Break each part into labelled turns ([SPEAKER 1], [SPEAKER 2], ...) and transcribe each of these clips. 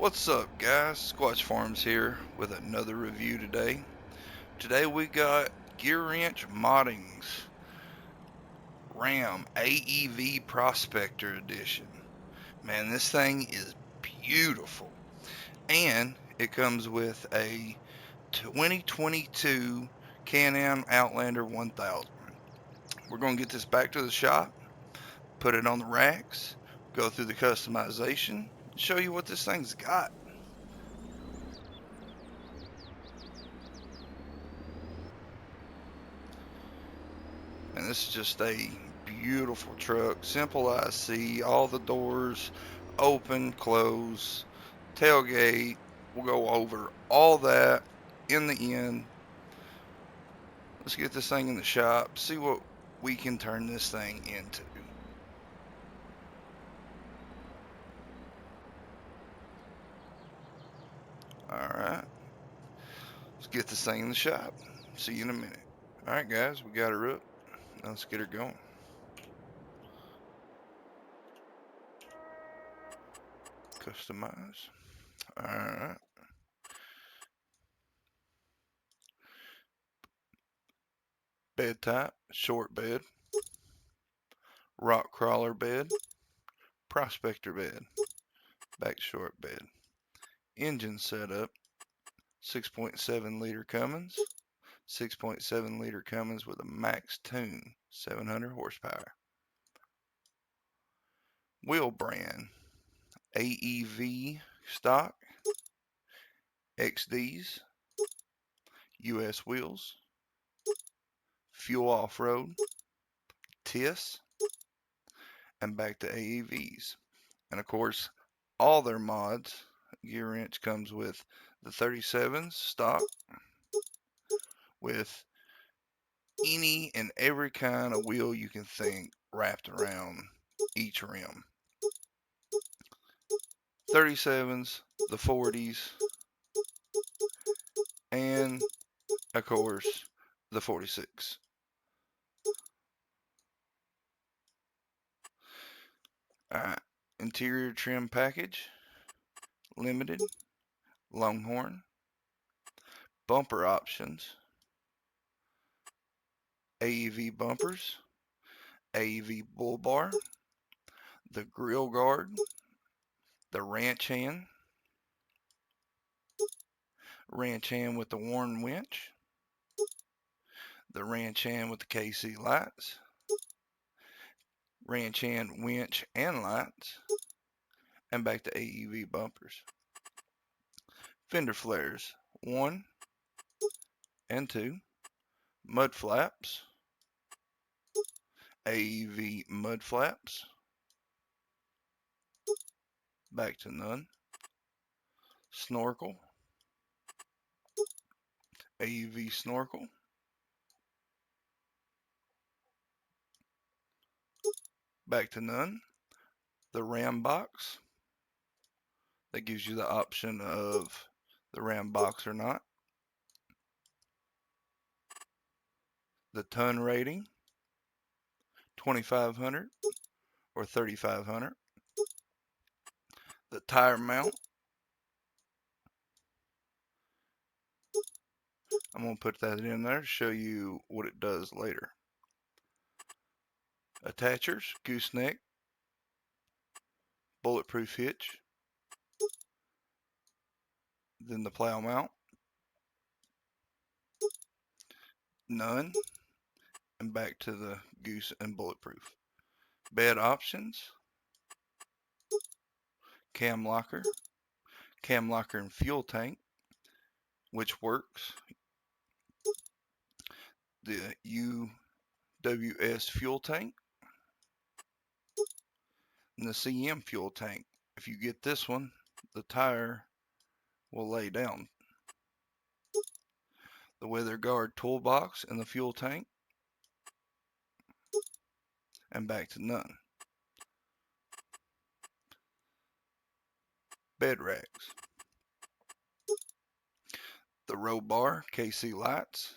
[SPEAKER 1] What's up, guys? Squatch Farms here with another review today. Today we got Gear Wrench Modding's RAM AEV Prospector Edition. Man, this thing is beautiful. And it comes with a 2022 Can-Am Outlander 1000. We're going to get this back to the shop, put it on the racks, go through the customization, show you what this thing's got. And this is just a beautiful truck, simple IC, all the doors open, close, tailgate. We'll go over all that in the end. Let's get this thing in the shop, see what we can turn this thing into. Alright, let's get this thing in the shop. See you in a minute. Alright guys, we got her up. Now let's get her going. Customize. Alright. Bed type, short bed. Rock crawler bed. Prospector bed. Back short bed. Engine setup, 6.7 liter Cummins. 6.7 liter Cummins with a max tune, 700 horsepower. Wheel brand, AEV stock, XDs, US wheels, fuel off-road, TIS, and back to AEVs. And of course, all their mods, Gear Wrench comes with the 37s stock with any and every kind of wheel you can think wrapped around each rim. 37s, the 40s, and of course the 46. Alright, interior trim package, limited, Longhorn, bumper options, AEV bumpers, AEV bull bar, the grill guard, the ranch hand with the Warn winch, the ranch hand with the KC lights, ranch hand winch and lights, and back to AEV bumpers. Fender flares 1 and 2, mud flaps, AEV mud flaps, back to none, snorkel, AEV snorkel, back to none, the RAM box, that gives you the option of the RAM box or not, the ton rating, 2500 or 3500, the tire mount, I'm going to put that in there to show you what it does later. Attachers, gooseneck, bulletproof hitch, then the plow mount, none, and back to the goose and bulletproof. Bed options, cam locker and fuel tank, which works. The UWS fuel tank and the CM fuel tank. If you get this one, the tire will lay down. The weather guard toolbox and the fuel tank, and back to none. Bed racks. The row bar, KC lights.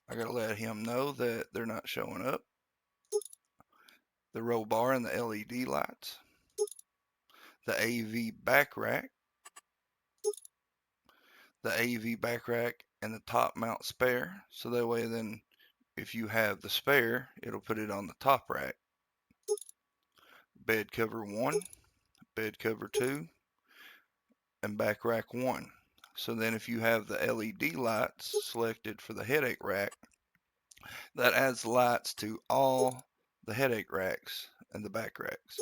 [SPEAKER 1] I gotta let him know that they're not showing up. The row bar and the LED lights. The AV back rack the AEV back rack, and the top mount spare. So that way then if you have the spare, it'll put it on the top rack. Bed cover 1, bed cover 2, and back rack 1. So then if you have the LED lights selected for the headache rack, that adds lights to all the headache racks and the back racks.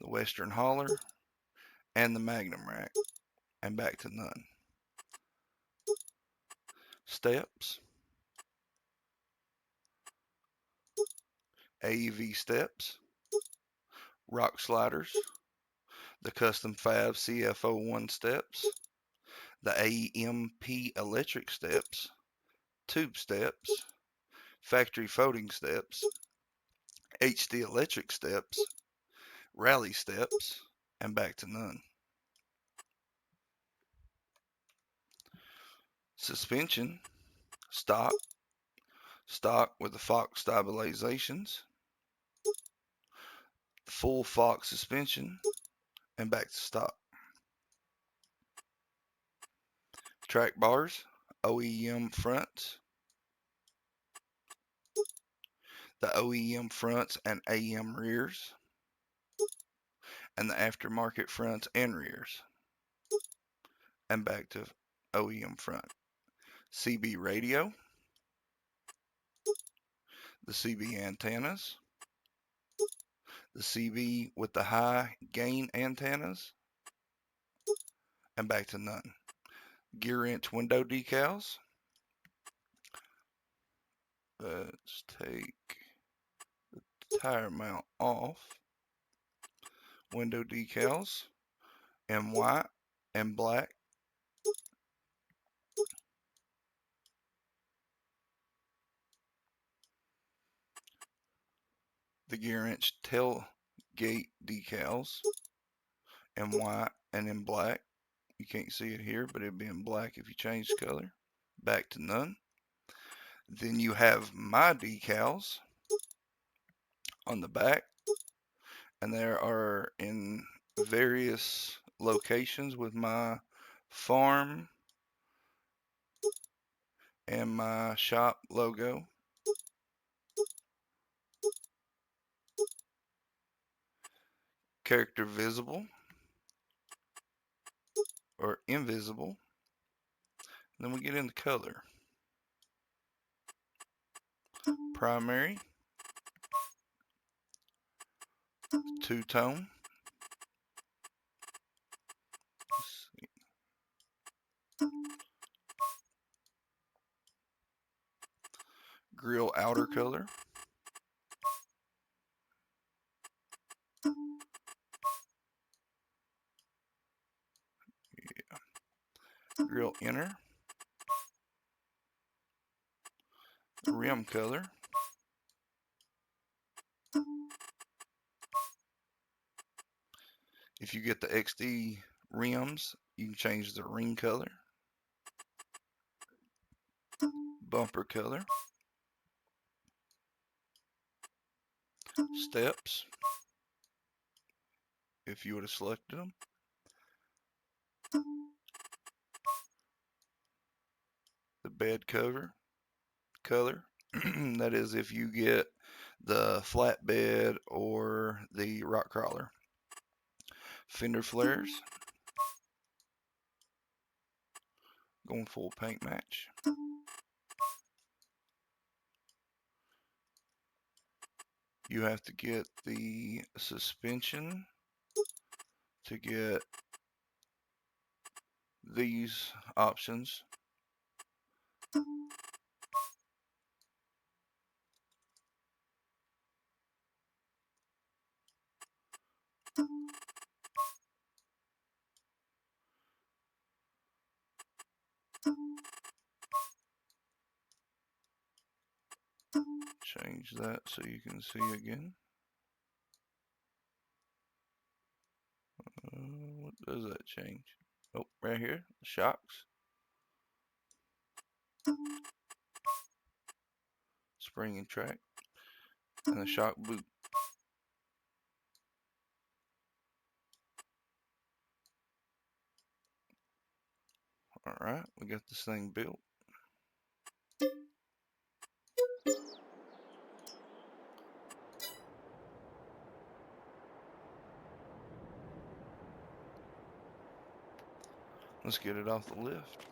[SPEAKER 1] The Western Holler and the Magnum rack, and back to none. Steps, AEV steps, rock sliders, the custom Fab CFO1 steps, the AEMP electric steps, tube steps, factory folding steps, HD electric steps, rally steps, and back to none. Suspension, stock with the Fox stabilizations, full Fox suspension, and back to stock. Track bars, OEM fronts, the OEM fronts and AM rears, and the aftermarket fronts and rears, and back to OEM front. CB radio, the CB antennas, the CB with the high gain antennas, and back to none. Gear wrench window decals. Let's take the tire mount off. Window decals in white and black. The gear wrench tailgate decals in white and in black. You can't see it here, but it'll be in black if you change the color. Back to none. Then you have my decals on the back, and there are in various locations with my farm and my shop logo. Character visible or invisible. Then we get into color. Primary, two-tone, grill outer color, grill inner, rim color, if you get the XD rims, you can change the ring color, bumper color, steps, if you would have selected them, the bed cover color, that is if you get the flatbed or the rock crawler, fender flares, going full paint match, you have to get the suspension to get these options. Change that so you can see again. What does that change? Oh, right here, shocks, spring and track, and the shock boot. Alright, we got this thing built. Let's get it off the lift.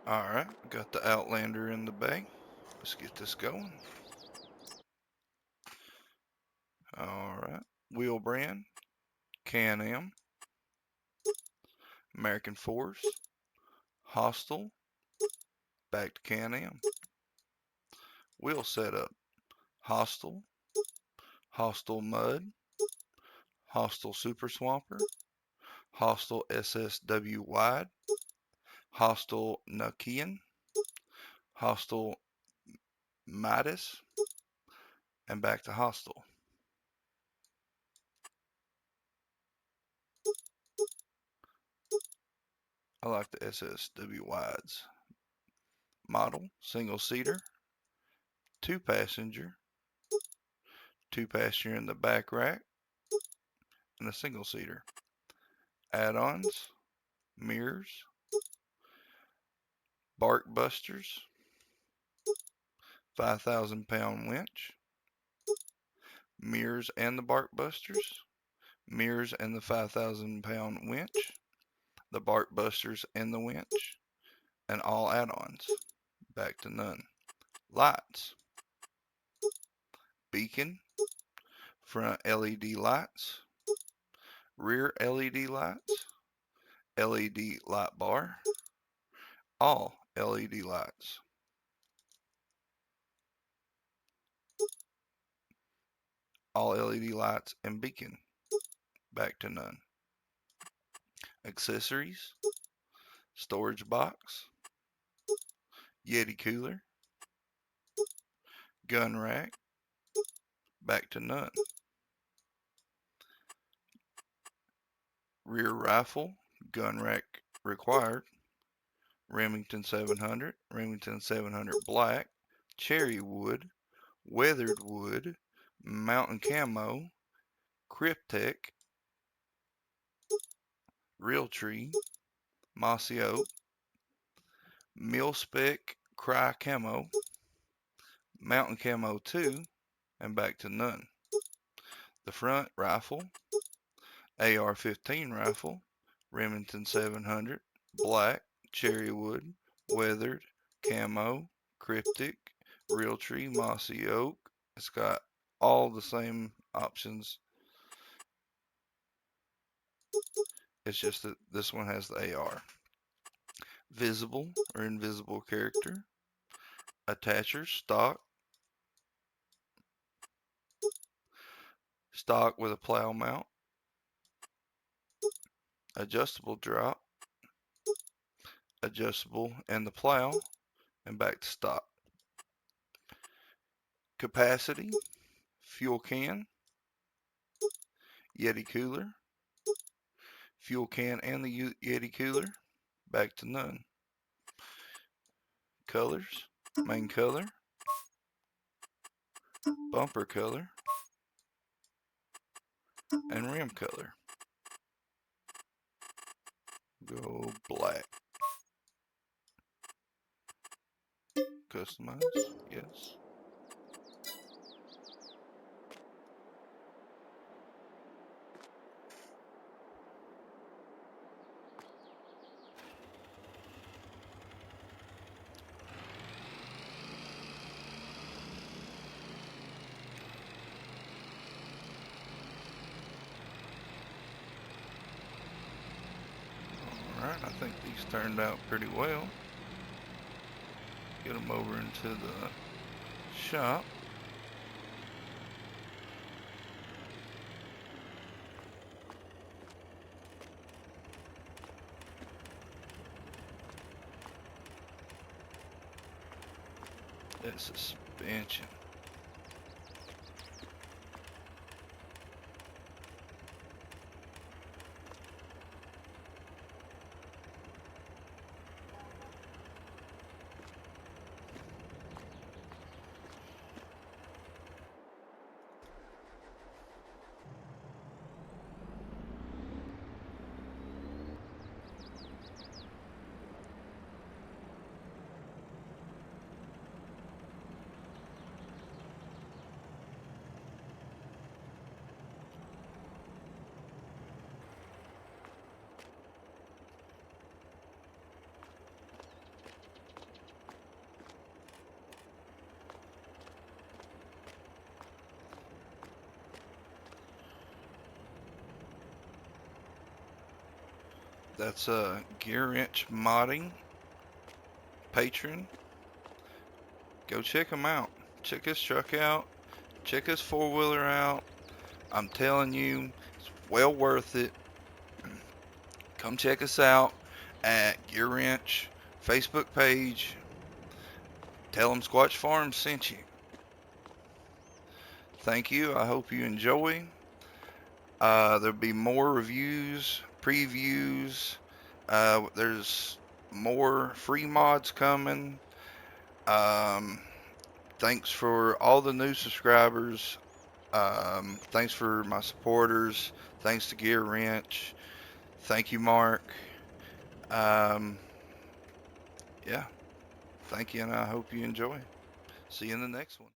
[SPEAKER 1] Alright, got the Outlander in the bay. Let's get this going. Alright, wheel brand, Can-Am, American Force, Hostile, back to Can-Am. Wheel setup, Hostile, Hostile Mud, Hostile Super Swamper, Hostile SSW Wide, Hostile Nokian, Hostile Midas, and back to Hostile. I like the SSW Wides. Model, single seater, two passenger in the back rack, and a single seater. Add-ons, mirrors, bark busters, 5,000 pound winch, mirrors and the bark busters, mirrors and the 5,000 pound winch, the bark busters and the winch, and all add-ons. Back to none. Lights, beacon, front LED lights, rear LED lights, LED light bar, all LED lights. All LED lights and beacon. Back to none. Accessories, storage box, Yeti cooler, gun rack, back to none. Rear rifle, gun rack required, Remington 700, Remington 700 black, cherry wood, weathered wood, mountain camo, cryptek, real tree, mossy oak, mil spec cry camo, mountain camo 2, and back to none. The front rifle, AR-15 rifle, Remington 700, black, cherry wood, weathered, camo, cryptic, real tree, mossy oak. It's got all the same options. It's just that this one has the AR. Visible or invisible character. Attachers, stock. Stock with a plow mount. Adjustable drop. Adjustable and the plow. And back to stock. Capacity. Fuel can. Yeti cooler. Fuel can and the Yeti cooler. Back to none. Colors. Main color. Bumper color. And rim color. Go black. Customize. Yes. Alright, I think these turned out pretty well. Get them over into the shop. That suspension. That's a Gear Wrench Modding patron. Go check him out. Check his truck out. Check his four-wheeler out. I'm telling you, it's well worth it. Come check us out at Gear Wrench Facebook page. Tell them Squatch Farms sent you. Thank you. I hope you enjoy. There'll be more reviews, previews. There's more free mods coming. Thanks for all the new subscribers. Thanks for my supporters. Thanks to Gear Wrench. Thank you, Mark. Yeah. Thank you, and I hope you enjoy. See you in the next one.